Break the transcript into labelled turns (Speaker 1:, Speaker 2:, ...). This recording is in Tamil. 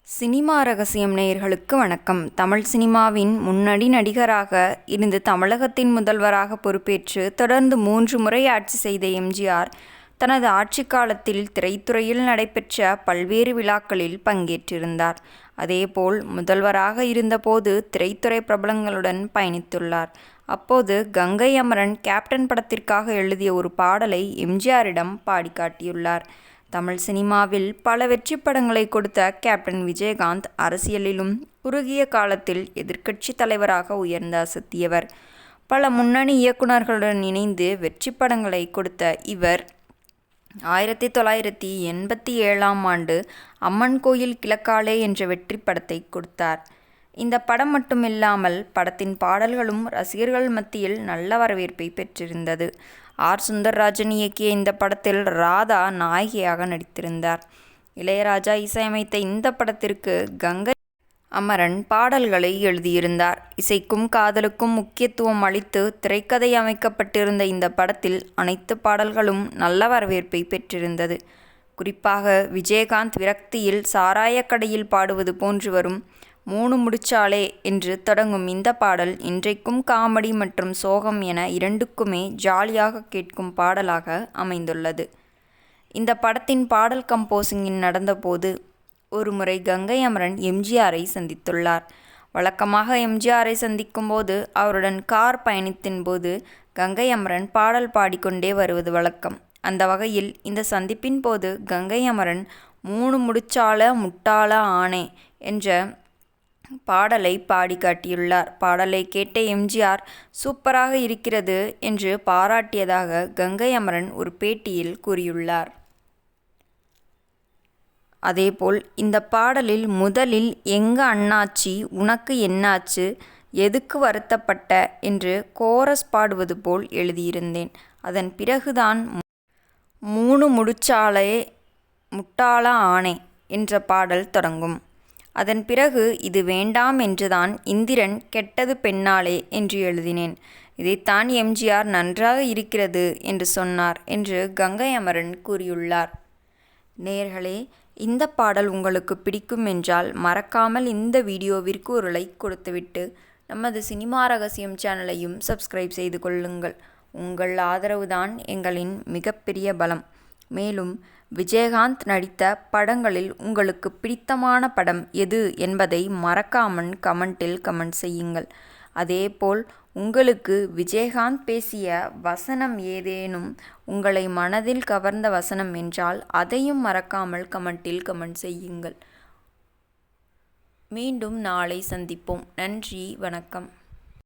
Speaker 1: சினிமா ரகசியம் நேயர்களுக்கு வணக்கம். தமிழ் சினிமாவின் முன்னணி நடிகராக இருந்து தமிழகத்தின் முதல்வராக பொறுப்பேற்று தொடர்ந்து 3 முறை ஆட்சி செய்த எம்ஜிஆர் தனது ஆட்சி காலத்தில் திரைத்துறையில் நடைபெற்ற பல்வேறு விழாக்களில் பங்கேற்றிருந்தார். அதேபோல் முதல்வராக இருந்தபோது திரைத்துறை பிரபலங்களுடன் பயணித்துள்ளார். அப்போது கங்கை அமரன் கேப்டன் படத்திற்காக எழுதிய ஒரு பாடலை எம்ஜிஆரிடம் பாடி காட்டியுள்ளார். தமிழ் சினிமாவில் பல வெற்றி படங்களை கொடுத்த கேப்டன் விஜயகாந்த் அரசியலிலும் குறுகிய காலத்தில் எதிர்க்கட்சி தலைவராக உயர்ந்து அசத்தியவர். பல முன்னணி இயக்குநர்களுடன் இணைந்து வெற்றி படங்களை கொடுத்த இவர் 1987ஆம் ஆண்டு அம்மன் கோயில் கிழக்காலே என்ற வெற்றி படத்தை கொடுத்தார். இந்த படம் மட்டுமில்லாமல் படத்தின் பாடல்களும் ரசிகர்கள் மத்தியில் நல்ல வரவேற்பை பெற்றிருந்தது. சுந்தர்ராஜன் இயக்கிய இந்த படத்தில் ராதா நாயகியாக நடித்திருந்தார். இளையராஜா இசையமைத்த இந்த படத்திற்கு கங்கை அமரன் பாடல்களை எழுதியிருந்தார். இசைக்கும் காதலுக்கும் முக்கியத்துவம் அளித்து திரைக்கதை அமைக்கப்பட்டிருந்த இந்த படத்தில் அனைத்து பாடல்களும் நல்ல வரவேற்பை பெற்றிருந்தது. குறிப்பாக விஜயகாந்த் விரக்தியில் சாராயக்கடையில் பாடுவது போன்று வரும் 3 முடிச்சாலே என்று தொடங்கும் இந்த பாடல் இன்றைக்கும் காமெடி மற்றும் சோகம் என இரண்டுக்குமே ஜாலியாக கேட்கும் பாடலாக அமைந்துள்ளது. இந்த படத்தின் பாடல் கம்போசிங்கின் நடந்தபோது ஒரு முறை கங்கை அமரன் எம்ஜிஆரை சந்தித்துள்ளார். வழக்கமாக எம்ஜிஆரை சந்திக்கும் போது அவருடன் கார் பயணத்தின் போது கங்கை அமரன் பாடல் பாடிக்கொண்டே வருவது வழக்கம். அந்த வகையில் இந்த சந்திப்பின் போது கங்கை அமரன் 3 முடிச்சால முட்டாள ஆனே என்ற பாடலை பாடி காட்டியுள்ளார். பாடலை கேட்ட எம்ஜிஆர் சூப்பராக இருக்கிறது என்று பாராட்டியதாக கங்கை அமரன் ஒரு பேட்டியில் கூறியுள்ளார். அதேபோல் இந்த பாடலில் முதலில் எங்க அண்ணாச்சி உனக்கு என்னாச்சு எதுக்கு வருத்தப்பட்ட என்று கோரஸ் பாடுவது போல் எழுதியிருந்தேன். அதன் பிறகுதான் 3 முடிச்சாலே முட்டாள ஆனே என்ற பாடல் தொடங்கும். அதன் பிறகு இது வேண்டாம் என்றுதான் இந்திரன் கெட்டது பெண்ணாலே என்று எழுதினேன். இதைத்தான் எம்ஜிஆர் நன்றாக இருக்கிறது என்று சொன்னார் என்று கங்கை அமரன் கூறியுள்ளார். நேயர்களே, இந்த பாடல் உங்களுக்கு பிடிக்கும் என்றால் மறக்காமல் இந்த வீடியோவிற்கு ஒரு லைக் கொடுத்துவிட்டு நமது சினிமா ரகசியம் சேனலையும் சப்ஸ்கிரைப் செய்து கொள்ளுங்கள். உங்கள் ஆதரவுதான் எங்களின் மிகப்பெரிய பலம். மேலும் விஜயகாந்த் நடித்த படங்களில் உங்களுக்கு பிடித்தமான படம் எது என்பதை மறக்காமல் கமெண்டில் கமெண்ட் செய்யுங்கள். அதேபோல் உங்களுக்கு விஜயகாந்த் பேசிய வசனம் ஏதேனும் உங்களை மனதில் கவர்ந்த வசனம் என்றால் அதையும் மறக்காமல் கமெண்டில் கமெண்ட் செய்யுங்கள். மீண்டும் நாளை சந்திப்போம். நன்றி, வணக்கம்.